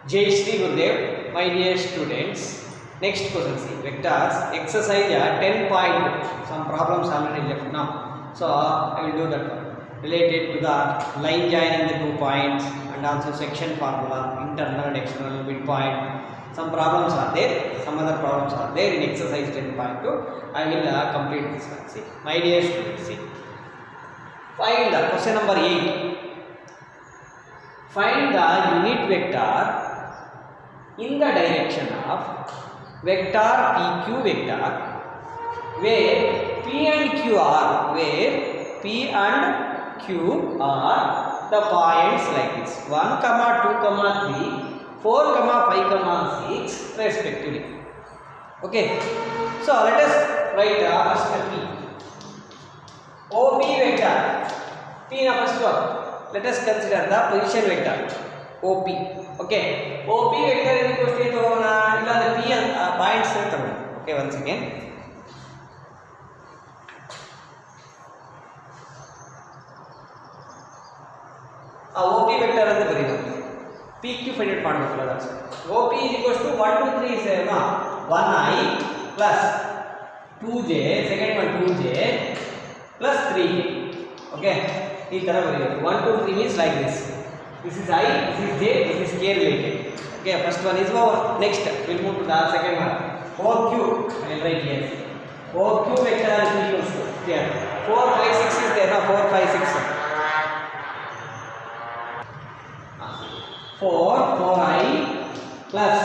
Jai Shri Gurudev, my dear students. Next question, see vectors exercise 10.2. Some problems already left now, so I will do that one related to the line joining the 2 points and also section formula, internal and external midpoint. Some problems are there, some other problems are there in exercise 10.2. I will complete this one. See, my dear students, see, find the question number 8. Find the unit vector in the direction of vector PQ vector where P and Q are, where P and Q are the points like this 1, 2, 3, 4, 5, 6 respectively. Okay, so let us write first P. OP vector. P na first one. Let us consider the position vector OP. Okay, OP vector is equal to the P points. Okay, once again. OP vector and the PQ find it part of OP is equal to 1, 2, 3 is 1I plus 2J, second one 2J plus 3K. Okay. 1, 2, 3 means like this. This is I, this is J, this is K related. Okay, first one is over. Next, we'll move to the second one. OQ, I will write here. OQ vector is equal to here. 4, 5, 6 is there now. 4, 5, 6. 4I plus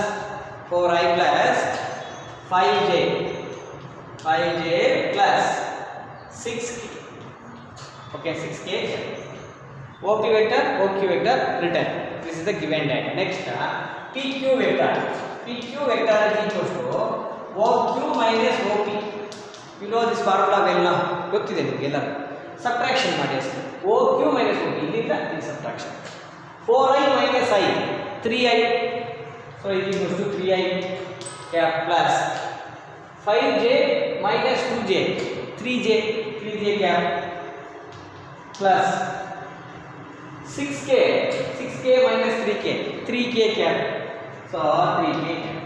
5J plus 6K. Okay, 6K. OP vector, OQ vector written. This is the given data. Next, PQ vector. PQ vector is equal to OQ minus OP. You know this formula well now. Look at it. Subtraction. OQ minus OP. This is subtraction. 4I minus I. 3I. So it is equal to 3I cap plus 5J minus 2J. 3J cap. Plus 6K minus 3K cap. So 3K cap.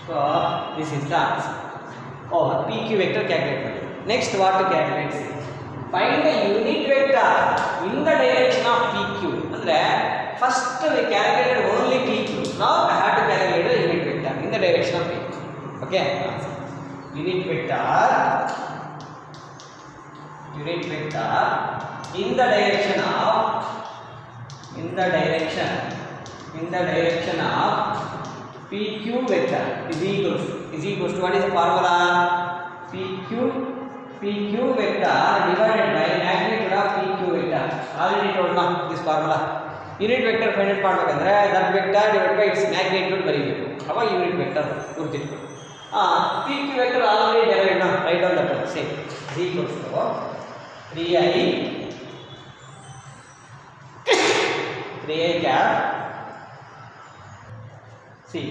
So this is the answer. Over PQ vector calculated. Next, what to calculate? Find the unit vector in the direction of PQ. And first we calculated only PQ. Now I have to calculate the unit vector in the direction of PQ. Okay. Unit vector in the direction of PQ vector is equals to what is the formula? PQ vector divided by magnitude of PQ vector. Already told now this formula. Unit vector find it part that vector divided by its magnitude. How unit vector? PQ vector already derived now. Write down that one. Same. Is equals to 3I cap, see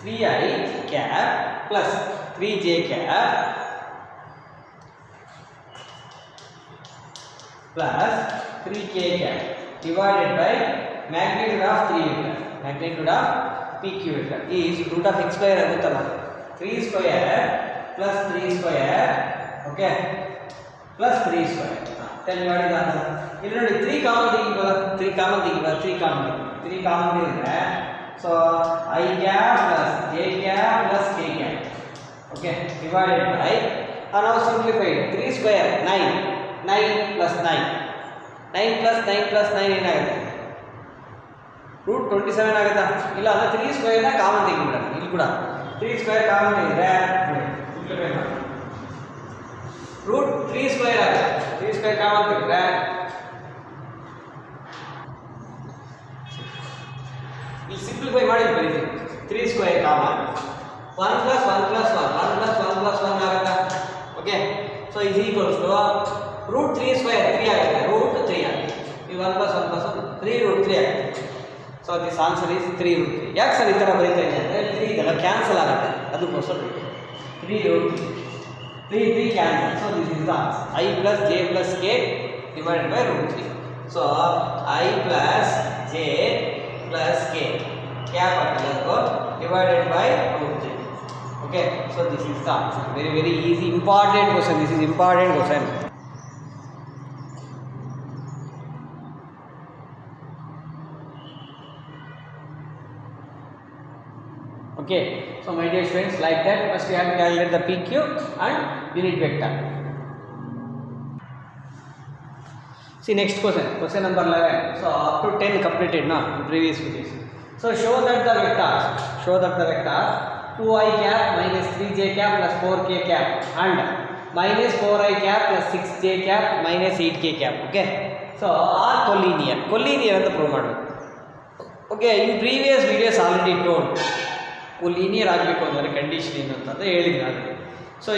3I cap plus 3J cap plus 3K cap divided by magnitude of 3 vector. Magnitude of PQ vector is root of x square 3 square plus 3 square, okay, plus 3 square. Tell me what is the answer? 3 common thing. So I cap plus J cap plus K cap. Okay, divided by, and now simplified. 3 square 9. 9 plus 9. 9 plus 9 ಏನಾಗುತ್ತೆ? root 27 ಆಗುತ್ತಾ? ಇಲ್ಲ ಅಲ್ಲ 3 square ನ common ತೆಗಿಬಿಡೋಣ. ಇಲ್ಲಿ ಕೂಡ 3 square common ತೆಗೆದ್ರೆ simplify ಮಾಡಿ. root 3 square ಆಗುತ್ತೆ. 3 ಸ್ಕ್ವೇರ್ ಕಾಮನ್ ತೆಗೆದ್ರೆ ಇಲ್ಲಿ ಸಿಂಪ್ಲಿಫೈ ಮಾಡಿ ಬರೀತೀವಿ. 3 square common 1 plus 1 plus 1 1 plus 1 plus 1 ಆಗುತ್ತಾ? Okay, so is equals to root 3 square 3 ಆಗುತ್ತೆ. root 3 ಆಗುತ್ತೆ. ಈ 1 plus 1 plus 1 3 root 3 ಆಗುತ್ತೆ. So this answer is 3 root 3. ಯಾಕೆ ಸರ್ ಈ ಥರ ಬರೀತಾ ಇದ್ದೀನಿ ಅಂದರೆ 3 ಇದೆಲ್ಲ ಕ್ಯಾನ್ಸಲ್ ಆಗುತ್ತೆ, ಅದಕ್ಕೋಸ್ಕರ 3 root 3 cancel. So this is the answer. I plus J plus K divided by root 3. So I plus J plus K capital divided by root 3. Okay, so this is the answer. Very, very easy, important question. This is important question. Okay, so my dear students, like that, first we have to calculate the PQ and unit vector. See next question, question number 11. So up to 10 completed now in previous videos. So show that the vector 2i cap minus 3j cap plus 4k cap and minus 4i cap plus 6j cap minus 8k cap. Okay, so are collinear ಅಂತ prove ಮಾಡಬೇಕು. Okay, in previous videos already told collinear ಆಗಬೇಕು ಅಂದರೆ condition ಏನು ಅಂತ ಹೇಳಿದ್ದೀನಿ already. So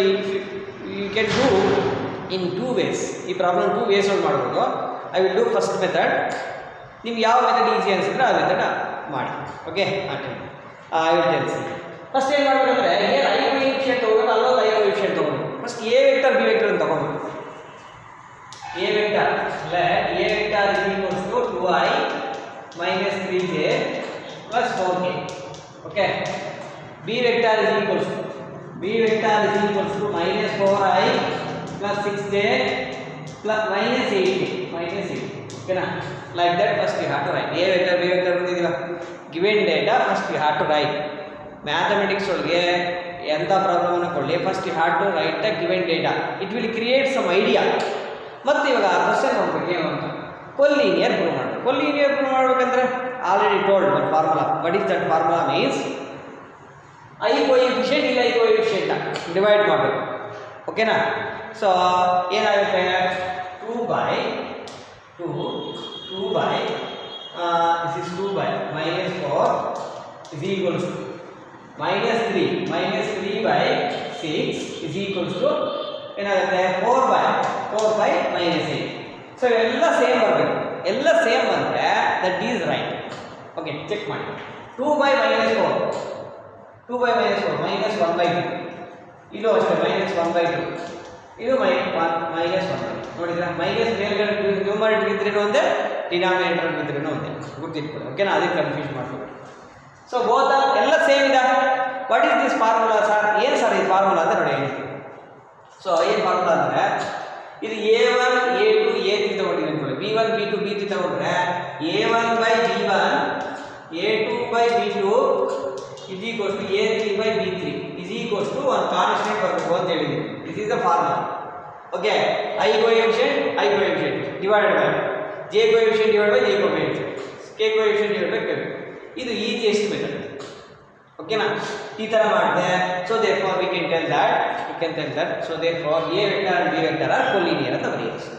you can do in 2 ways. ಈ problem 2 ways ಅಲ್ಲಿ ಮಾಡ್ಬೋದು. I will do first method. ನಿಮ್ಗೆ ಯಾವ ಮೆಥಡ್ ಈಸಿ ಅನಿಸಿದ್ರೆ ಆ ಮೆಥಡ್ ಮಾಡಿ. Okay, I will tell see. First ಏನು ಮಾಡಬೇಕಂದ್ರೆ ಏನು ಐ ಕೋಎಫಿಷಿಯಂಟ್ ತೊಗೋಬೇಕು, ಅಲ್ಲೊಂದು ಐ ಕೋಎಫಿಷಿಯಂಟ್ ತೊಗೋಬೇಕು. First A vector B vector ಅಂತ ತೊಗೋಬೇಕು. A vector is equals to 2i minus 3j plus 4k. Okay, b vector is equals to minus 4i plus 6j plus minus 8k. Okay na, like that first we have to write a vector b vector ಬಂದಿದ್ದೀರಾ. given data first we have to write. mathematics ಒಳಗೆ ಎಂತ problem ಅನ್ನು ಕೊಡಲಿ, first you have to write the given data. It will create some idea. ಮತ್ತೆ ಇವಾಗ ಆ question ನೋಡ್ಬೇಕು ಏನು ಅಂತ. ಕೊಲ್ಲಿನಿಯರ್ ಪ್ರೂವ್ ಮಾಡಬೇಕು. ಕೊಲ್ಲಿನಿಯರ್ ಪ್ರೂವ್ ಮಾಡಬೇಕಂದ್ರೆ already told one formula. What is that formula means I coefficient ಇಲ್ಲ ಐ ಕೋಎಫಿಷಿಯಂಟ್ ಡಿವೈಡ್ ಮಾಡಬೇಕು. ಓಕೆನಾ? ಸೊ ಏನಾಗುತ್ತೆ 2 by this is 2 by minus 4 is equals to minus 3 by 6 is equals to ಏನಾಗುತ್ತೆ 4 by minus 8. ಸೊ ಎಲ್ಲ same ಬರಬೇಕು. ಎಲ್ಲ same ಬಂದರೆ that is right. Okay, check ಮಾಡಿ. 2 by minus 4 minus 1/2. ಇದು ಅಷ್ಟೇ minus 1/2. ಇದು minus 1/2. ನೋಡಿದ್ರಾ? ಮೈನಸ್ ಮೇಲ್ಗಡೆ ನ್ಯೂಮರೇಟರ್ ಇದ್ರೇನು ಒಂದೇ, ಡಿನಾಮಿನೇಟರ್ ಇದ್ರೇನು ಒಂದೇ. ಗೊತ್ತಿಟ್ಕೊಳ್ಳಿ. ಓಕೆನಾ? ಅದಕ್ಕೆ ಕನ್ಫ್ಯೂಸ್ ಮಾಡ್ಕೊಳ್ಳಿ. ಸೊ ಬೋತ್ ಎಲ್ಲ ಸೇಮ್ ಇದೆ. What is this formula sir? ಏನು ಸರ್ ಈ ಫಾರ್ಮುಲಾ ಅಂತ ನೋಡಿ ಹೇಳ್ತೀನಿ. ಸೊ ಏನು ಫಾರ್ಮುಲಾ ಅಂದರೆ ಇದು a1 a2 a3 ತಗೊಂಡಿದ್ದೀನಿ ಅನ್ಕೊಳ್ಳಿ. b1 b2 b3 ತಗೊಂಡ್ರೆ a1 by b1 a2 by b2 is equals to a3 by b3 is equals to ಒಂದು ಕಾನ್ಸ್ಟೆಂಟ್ ಬರಬೇಕು ಅಂತ ಹೇಳಿದ್ದೀನಿ. This is the formula. Okay, i coefficient divided by j coefficient divided by j coefficient, k coefficient divided by k. ಇದು easiest method. ಓಕೆನಾ? ಈ ಥರ ಮಾಡಿದೆ. So therefore we can tell that so therefore a vector and b vector are collinear ಅಂತ ಬರೆಯಬಹುದು.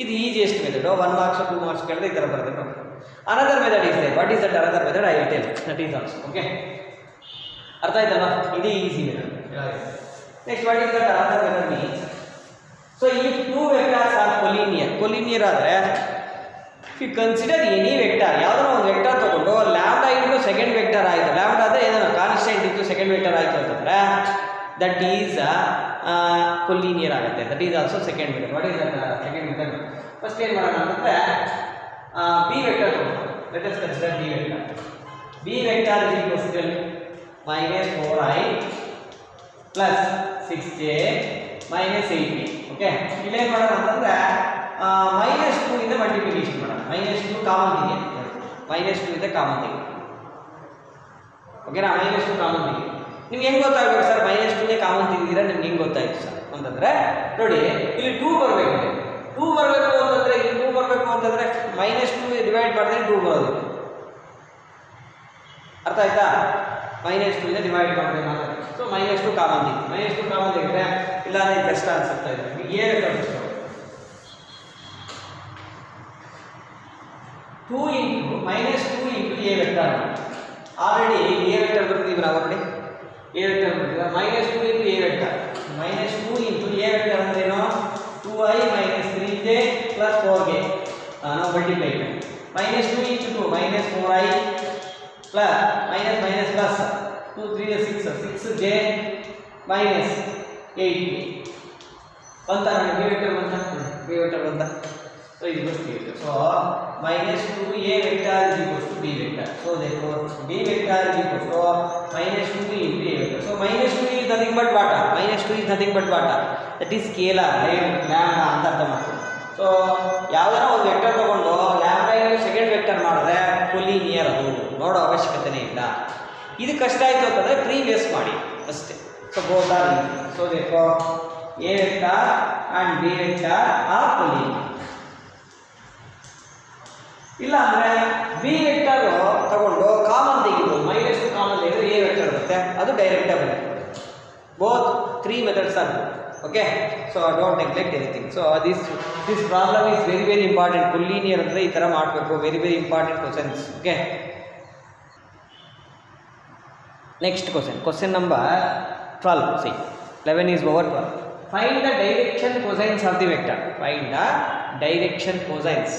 ಇದು easiest method. 1 marks 2 marks ಕೇಳಿದ್ರೆ ಈ ಥರ ಬರುತ್ತೆ. Another method is there. What is that another method? I will tell. That is also. Okay, ಅರ್ಥ ಆಯ್ತಲ್ವಾ? ಇದು easy method. Next what is that another method means, so if 2 vectors are collinear ಆದರೆ if you consider any vector, ಯಾವುದೋ ಒಂದು vector ತಗೊಂಡು lambda into second vector ಆಯಿತು, lambda ಅಂದರೆ ಏನೋ ಕಾನ್ಸ್ಟೆಂಟ್ ಇಂಟು ಸೆಕೆಂಡ್ ವೆಕ್ಟರ್ ಆಯಿತು ಅಂತಂದರೆ ದಟ್ ಈಸ್ ಕೊಲ್ಲಿನಿಯರ್ ಆಗುತ್ತೆ. That is also second method. What is that second method? First ಏನು ಮಾಡೋಣ ಅಂತಂದರೆ ಬಿ ವೆಕ್ಟರ್ ತಗೊಂಡು let us consider B vector is equals to minus 4i plus 6j minus 8k. Okay, ಇಲ್ಲೇನು ಮಾಡೋಣ ಅಂತಂದರೆ minus 2 ಇಂದ multiplication ಮಾಡೋಣ. minus 2 ಕಾಮನ್ ತೆಗೆ. minus 2 ಇಂದ ಕಾಮನ್ ತೆಗೆ. ಓಕೆನಾ? minus 2 ಕಾಮನ್ ತೆಗೆ. ನಿಮ್ಗೆ ಹೆಂಗೆ ಗೊತ್ತಾಗಬೇಕು ಸರ್ minus 2ನೇ ಕಾಮನ್ ತೆಗೆದಿರಾ? ನಿಮ್ಗೆ ಹೆಂಗೆ ಗೊತ್ತಾಯ್ತು ಸರ್ ಅಂತಂದರೆ ನೋಡಿ, ಇಲ್ಲಿ 2 ಬರಬೇಕು. 2 ಬರಬೇಕು ಅಂತಂದರೆ ಇಲ್ಲಿ 2 ಬರಬೇಕು ಅಂತಂದರೆ minus 2 ಡಿವೈಡ್ ಮಾಡಿದ್ರೆ 2 ಬರೋದು. ಅರ್ಥ ಆಯ್ತಾ? minus 2 ಇಂದ ಡಿವೈಡ್ ಮಾಡಿದ್ರೆ ಮಾತ್ರ. ಸೊ minus 2 ಕಾಮನ್ ತೆಗೆ. minus 2 ಕಾಮನ್ ತೆಗೆದ್ರೆ ಇಲ್ಲ ಅಂದರೆ ಕಷ್ಟ ಅನಿಸುತ್ತಾ ಇದೆ. ಏನು ಬೇಕಾಗುತ್ತೆ 2 into minus 2 into a vector. Already a vector ಬರ್ತೀವಿ ನಾವು. ನೋಡಿ a ವೆಕ್ಟರ್ ಬರ್ತೀವಿ. minus 2 into a vector. minus 2 into a vector ಅಂದ್ರೆ ಏನು? 2i minus 3j plus 4k. ನಾವು ಮಲ್ಟಿಪ್ಲೈ ಮಾಡಿ. minus 2 into 2 minus 4i plus minus plus 2 3 6 6j minus 8k. ಬಂತ ನೋಡಿ b ವೆಕ್ಟರ್ ಬಂತ. So it equals to B vector. So minus 2A vector is equals to B vector. So therefore B vector is equals to minus 2B into A vector. So minus 2 is nothing but what? Minus 2 is nothing but what? That is scalar, lambda ಅಂತ ಅರ್ಥ ಮಾಡ್ತೀವಿ. So ಯಾವ್ದಾರ ಒಂದು vector ತಗೊಂಡು lambda into second vector ಮಾಡಿದ್ರೆ fully near ಅದು ನೋಡೋ ಅವಶ್ಯಕತೆನೇ ಇಲ್ಲ. ಇದು ಕಷ್ಟ ಆಯಿತು ಅಂತಂದರೆ ಪ್ರೀವಿಯಸ್ ಮಾಡಿ ಅಷ್ಟೇ. So both are equal. So therefore A vector and B vector are fully. ಇಲ್ಲ ಅಂದರೆ ಬಿ ವೆಕ್ಟರ್ ತಗೊಂಡು ಕಾಮನ್ ತೆಗಿಬೋದು, ಮೈನಸ್ ಕಾಮನ್ ತೆಗೆದ್ರೆ ಎ ವೆಕ್ಟರ್ ಬರುತ್ತೆ, ಅದು ಡೈರೆಕ್ಟಾಗಿ ಬರುತ್ತೆ. Both 3 methods are okay. So don't neglect anything. So this problem is very very important. Collinear ಅಂದರೆ ಈ ಥರ ಮಾಡಬೇಕು, very very important questions. Okay, next question number 12. See 11 is over 12. Find the direction cosines of the vector. Find the direction cosines.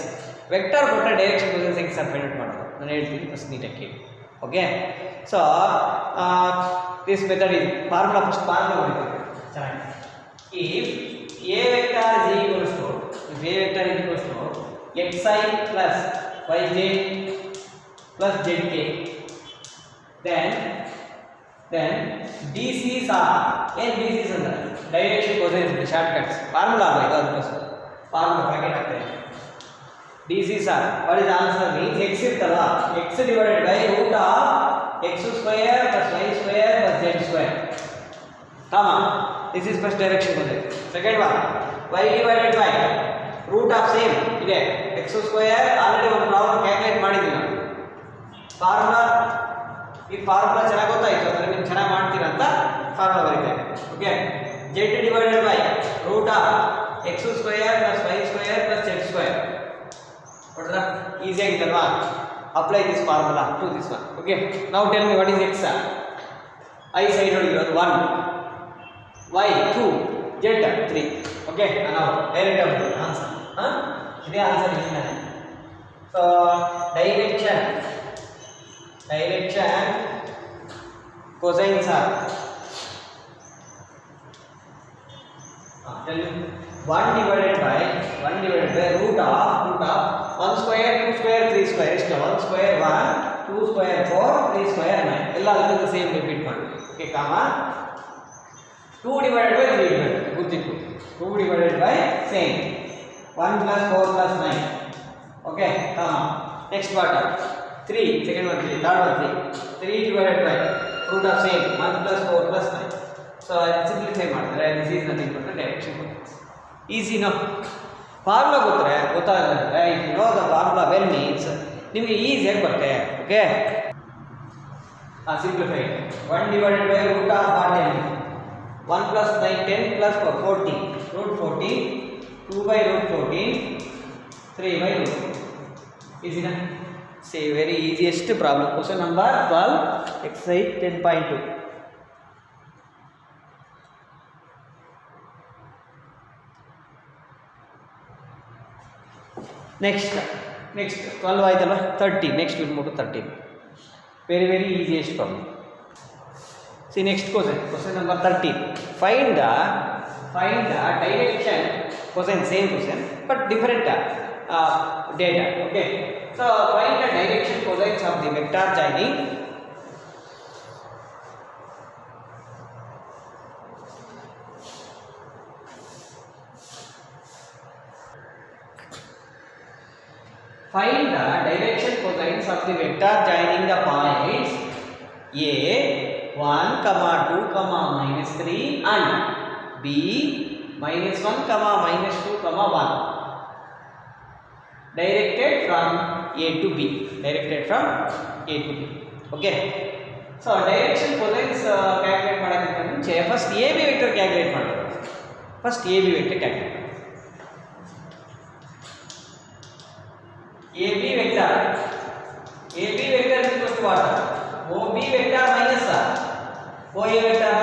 Vector ಕೊಟ್ಟ direction cosines ಹೆಂಗೆ sir find out ಮಾಡೋದು ನಾನು ಹೇಳ್ತೀನಿ, first ನೀಟಾಗಿ ಕೇಳಿ. Okay, so this method is formula. First formula ಬರೀತೀವಿ ಚೆನ್ನಾಗಿ. If A vector is equals to xi plus yj plus zk, then DCs are ಏನು DCs ಅಂದರೆ direction cosines short cuts formula ಅಲ್ಲ ಇದು, ಅದಕ್ಕೋಸ್ಕರ ಫಾರ್ಮುಲಾ ಪ್ಯಾಕೆಟ್ ಆಗ್ತದೆ. DCs are, what is the answer means x ಇರ್ತಲ್ಲ, x divided by root of x square plus y square plus z square. Comma, this is first direction cosine. Second one, y divided by root of same ಇದೆ x square. Already ಒಂದು problem calculate ಮಾಡಿದ್ದೀವಿ ನಾವು. Formula ಈ formula ಚೆನ್ನಾಗಿ ಗೊತ್ತಾಯಿತು ಅಂದರೆ ನೀವು ಚೆನ್ನಾಗಿ ಮಾಡ್ತೀರಾ ಅಂತ ಫಾರ್ಮುಲಾ ಬರೀತಾರೆ. Okay, z divided by root of x square plus y square plus z square. ನೋಡ್ರಾ ಈಸಿ ಆಗಿತ್ತಲ್ವಾ? Apply this formula to this one. Okay, ನಾವು tell me what is X. I side ನೋಡಿರೋದು 1, y 2, z 3. ಓಕೆ, ನಾವು direct ಆಗಿ answer ಇದೇ answer ಇಲ್ಲ. ಸೊ direction cosines are 1 divided by root of 1 square 2 square 3 square ಎಷ್ಟು 1 square 1 2 square 4 3 square 9 ಎಲ್ಲ ಅದಕ್ಕೆ ಸೇಮ್ ರಿಪೀಟ್ ಮಾಡಿ. ಓಕೆ, ಕಾಮ 2 divided by 3 divided ಗೊತ್ತಿತ್ತು 2 divided by same 1 plus 4 plus 9. Okay, ಕಾಮ next what 3 second one 3 third one 3 divided by root of same 1 plus 4 plus 9. So simplify ಮಾಡಿದ್ರೆ this is nothing but direction. Easy know formula ಗೊತ್ತಾಗುತ್ತೆ. If you know the formula well means ನಿಮಗೆ ಈಸಿಯಾಗಿ ಬರುತ್ತೆ. Okay, simplify 1 divided by root of 1 plus 9 10 plus 4 14 root 14 2 by root 14 3 by root 14. ಈಸಿನಾ? See very easiest problem. Question number 12 exercise 10.2. Next 12 ಆಯ್ತಲ್ಲ, 13. Next will move to 13. Very very easiest problem. See next question number 13. Find the direction question, same question but different data. Okay, so find the direction cosines of the vector joining Find the direction cosines of the vector joining the points A 1, 2, -3 and B -1, -2, 1 directed from A to B. Okay. So direction cosines calculate ಮಾಡೋಕ್ಕಿಂತ ಮುಂಚೆ first AB vector calculate ಮಾಡಬೇಕು. AB vector is equals to what? OB vector minus OA vector.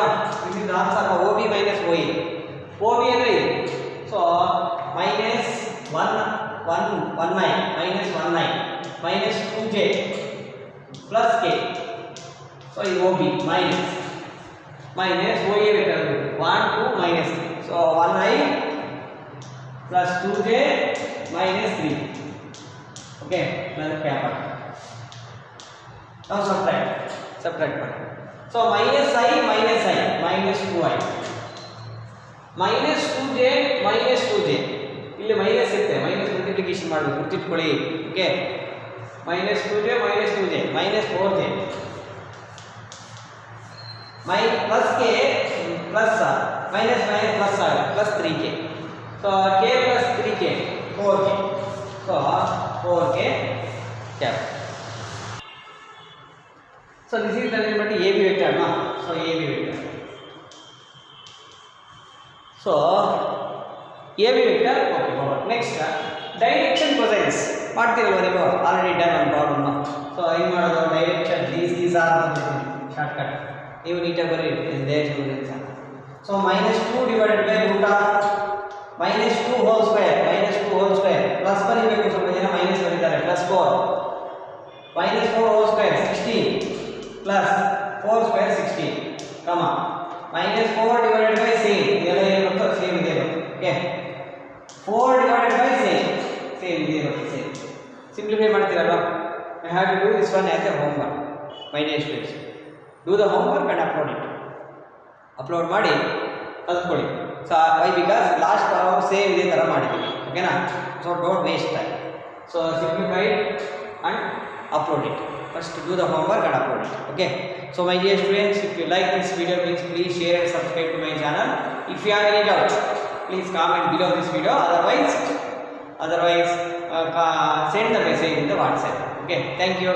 This is the answer of OB minus OA. OB ಅಂದ್ರೆ so minus 1 9 minus 1 9 minus 2j plus k. So is OB minus OA vector 1 2 minus 3. So 1 I plus 2j minus 3. Okay, another cap. Now subtract one. So minus 2i. minus 2j ಇಲ್ಲಿ minus ಇರುತ್ತೆ, minus multiplication ಮಾಡಬೇಕು, ಗುರ್ತಿಟ್ಕೊಳ್ಳಿ. Okay, minus 2j minus 4j plus k plus minus plus plus 3k. So k plus 3k 4k. So 4k cap. So this is nothing but AB vector, no? So AB vector. So AB vector. Okay, next direction cosines. ಮಾಡ್ತೀರಲ್ವ ನೀವು, already done ಒಂದು problem. So ಏನು ಮಾಡೋದು, direction these are shortcut, ನೀವು ನೀಟಾಗಿ ಬರೀ there students. So -2 divided by root of -2 whole square plus ಬರೀಬೇಕು, ಸ್ವಲ್ಪ ಜನ ಮೈನಸ್ ಬರೀತಾರೆ, plus 4 -4 whole square 16 plus 4 square 16 comma -4 divided by same, ಇದೆಲ್ಲ ಏನು ಗೊತ್ತೋ ಸೇಮ್ ಇದೆ. ಓಕೆ, 4 ಡಿವೈಡೆಡ್ ಬೈ ಸೇಮ್ ಇದೆ ನೋಡಿ, ಸೇಮ್. ಸಿಂಪ್ಲಿಫೈ ಮಾಡ್ತೀರಲ್ವಾ, I have to do this one as a homework. My dear students, do the homework and upload ಮಾಡಿ ಕಲ್ತ್ಕೊಳ್ಳಿ. So why, because last ನಾವು ಸೇಮ್ ಇದೇ ಥರ ಮಾಡಿದ್ದೀವಿ. ಓಕೆನಾ? So don't waste time. So simplified and upload it. First do the homework and upload it. Okay. So my dear students, if you like this video, please share and subscribe to my channel. If you have any doubts, please comment below this video. Otherwise send the message in the WhatsApp. Okay, thank you.